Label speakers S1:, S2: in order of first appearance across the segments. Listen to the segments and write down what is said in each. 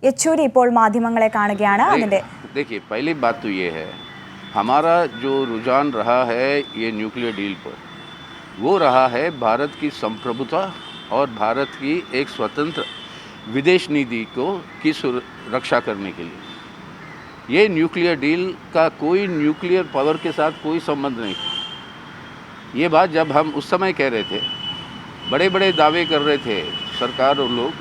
S1: യെച്ചൂരി ഇപ്പോൾ മാധ്യമങ്ങളെ കാണുകയാണ്. അതിന്റെ
S2: देखिए, पहली बात तो ये है, हमारा जो रुझान रहा है ये न्यूक्लियर डील पर, वो रहा है भारत की संप्रभुता और भारत की एक स्वतंत्र विदेश नीति की रक्षा करने के लिए। ये न्यूक्लियर डील का कोई न्यूक्लियर पावर के साथ कोई संबंध नहीं था। ये बात जब हम उस समय कह रहे थे, बड़े बड़े दावे कर रहे थे सरकार और लोग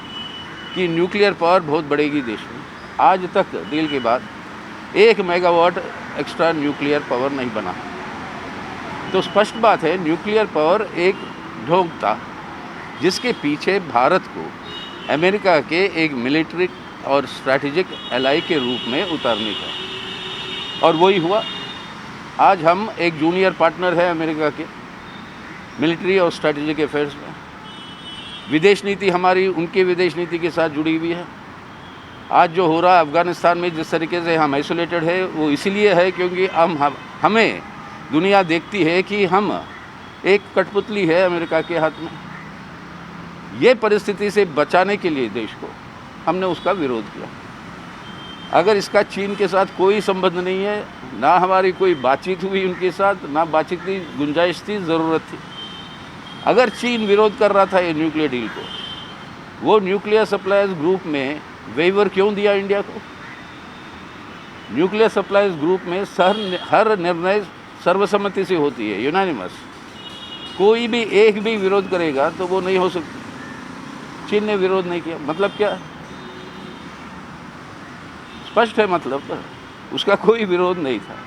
S2: कि न्यूक्लियर पावर बहुत बढ़ेगी देश में, आज तक डील के बाद 1 मेगावाट एक्स्ट्रा न्यूक्लियर पावर नहीं बना। तो स्पष्ट बात है, न्यूक्लियर पावर एक ढोंग था जिसके पीछे भारत को अमेरिका के एक मिलिट्री और स्ट्रैटेजिक एलाई के रूप में उतारने का, और वही हुआ। आज हम एक जूनियर पार्टनर है अमेरिका के मिलिट्री और स्ट्रैटेजिक अफेयर्स में। विदेश नीति हमारी उनके विदेश नीति के साथ जुड़ी हुई है। आज जो हो रहा है अफ़गानिस्तान में, जिस तरीके से हम आइसोलेटेड है, वो इसीलिए है क्योंकि हमें दुनिया देखती है कि हम एक कठपुतली है अमेरिका के हाथ में। ये परिस्थिति से बचाने के लिए देश को हमने उसका विरोध किया। अगर इसका चीन के साथ कोई संबंध नहीं है, ना हमारी कोई बातचीत हुई उनके साथ, ना बातचीत की गुंजाइश थी, ज़रूरत थी। अगर चीन विरोध कर रहा था ये न्यूक्लियर डील को, वो न्यूक्लियर सप्लायर्स ग्रुप में वेवर क्यों दिया इंडिया को? न्यूक्लियर सप्लायर्स ग्रुप में हर निर्णय सर्वसम्मति से होती है, यूनानिमस। कोई भी एक भी विरोध करेगा तो वो नहीं हो सकती। चीन ने विरोध नहीं किया, मतलब क्या? स्पष्ट है, मतलब उसका कोई विरोध नहीं था।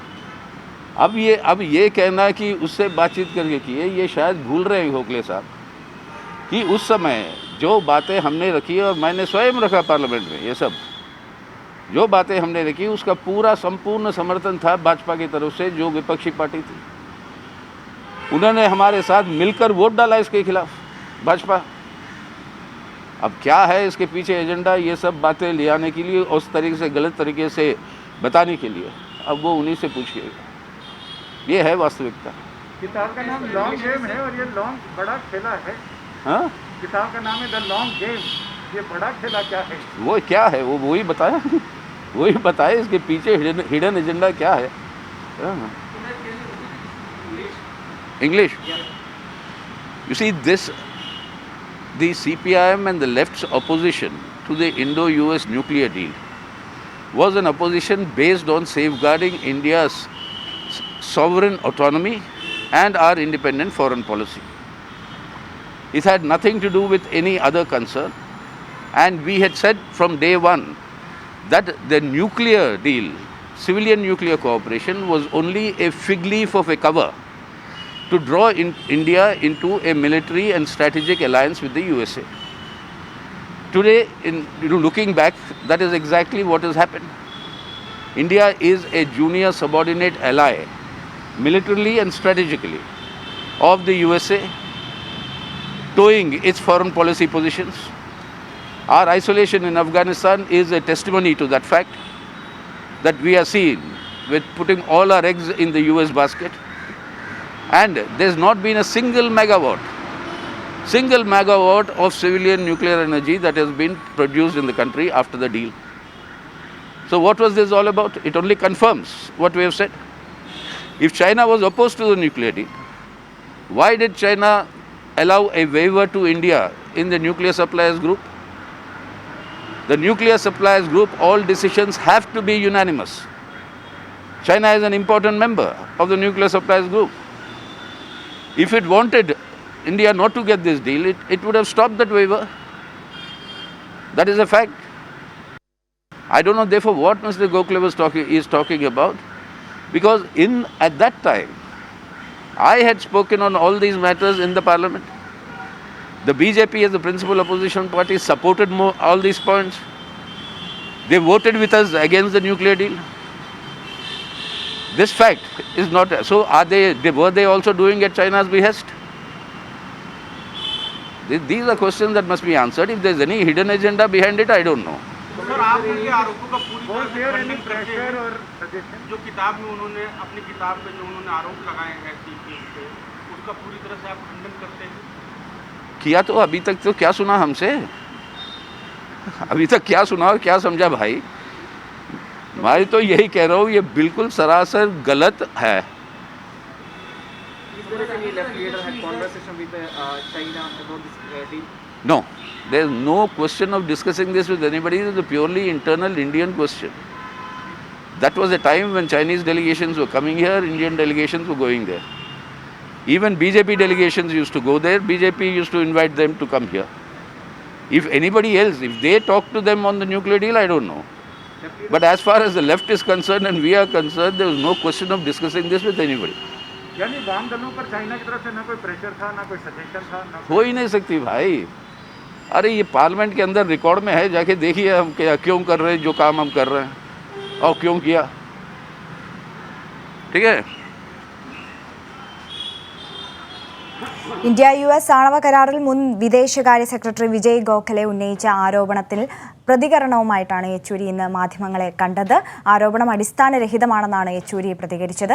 S2: अब ये कहना कि उससे बातचीत करके किए, ये शायद भूल रहे हैं गोखले साहब कि उस समय जो बातें हमने रखी और मैंने स्वयं रखा पार्लियामेंट में, ये सब जो बातें हमने रखी उसका पूरा संपूर्ण समर्थन था भाजपा की तरफ से, जो विपक्षी पार्टी थी। उन्होंने हमारे साथ मिलकर वोट डाला इसके खिलाफ, भाजपा। अब क्या है इसके पीछे एजेंडा, ये सब बातें ले आने के लिए, उस तरीके से गलत तरीके से बताने के लिए, अब वो उन्हीं से पूछिएगा। ये है वास्तविकता।
S3: किताब का नाम लॉन्ग गेम है और ये लॉन्ग बड़ा खेला है।
S2: हाँ,
S3: किताब का नाम है द लॉन्ग गेम। ये बड़ा खेला क्या है? वो
S2: क्या है, वो वही बताया वही बताए इसके पीछे हिडन एजेंडा क्या है। English, you see this, the CPIM and the left's opposition to the Indo-US nuclear deal was an opposition based on safeguarding India's sovereign autonomy and our independent foreign policy. It had nothing to do with any other concern, and we had said from day one that the nuclear deal, civilian nuclear cooperation, was only a fig leaf of a cover to draw India into a military and strategic alliance with the USA. Today, looking back, that is exactly what has happened. India is a junior subordinate ally, militarily and strategically, of the USA, towing its foreign policy positions. Our isolation in Afghanistan is a testimony to that fact, that we are seen with putting all our eggs in the US basket. And there's not been a single megawatt of civilian nuclear energy that has been produced in the country after the deal. So what was this all about? It only confirms what we have said. If China was opposed to the nuclear deal, why did China allow a waiver to India in the nuclear suppliers group? The nuclear suppliers group, all decisions have to be unanimous. China is an important member of the nuclear suppliers group. If it wanted India not to get this deal, it would have stopped that waiver. That is a fact. I don't know therefore what Mr. Gokhale is talking about, because at that time I had spoken on all these matters in the parliament. The BJP as the principal opposition party supported all these points. They voted with us against the nuclear deal. This fact is not so. Were they also doing at China's behest? These are questions that must be answered. If there is any hidden agenda behind it, I don't know.
S3: Sir, आप उनके आरोपों का पूरी तरह से खंडन करते हैं। जो किताब में उन्होंने अपनी किताब में जो उन्होंने आरोप लगाए हैं सीपीएम पे, उसका पूरी तरह से आप खंडन करते हैं?
S2: किया तो अभी तक तो क्या सुना हमसे? अभी तक क्या सुना और क्या समझा भाई? मैं तो यही कह रहा हूँ, ये बिल्कुल सरासर गलत है।
S4: Is there any left leader had conversation with China about this deal?
S2: No, there is no question of discussing this with anybody. It is a purely internal Indian question. That was a time when Chinese delegations were coming here, Indian delegations were going there. Even BJP delegations used to go there. BJP used to invite them to come here. If anybody else, if they talk to them on the nuclear deal, I don't know. But as far as the left is concerned and we are concerned, there was no question of discussing this with anybody.
S3: यानी वाम दलों पर China की तरफ से ना कोई pressure था, ना कोई सजेशन था, ना
S2: हो ही नहीं सकती भाई। अरे ये पार्लियामेंट के अंदर रिकॉर्ड में है, जाके देखिए हम क्यों कर रहे हैं जो काम हम कर रहे हैं और क्यों किया। ठीक है।
S1: ഇന്ത്യ US ആണവ കരാറിൽ മുൻ വിദേശകാര്യ സെക്രട്ടറി വിജയ് ഗോഖലെ ഉന്നയിച്ച ആരോപണത്തിൽ പ്രതികരണവുമായിട്ടാണ് യെച്ചൂരി ഇന്ന് മാധ്യമങ്ങളെ കണ്ടത്. ആരോപണം അടിസ്ഥാനരഹിതമാണെന്നാണ് യെച്ചൂരി പ്രതികരിച്ചത്.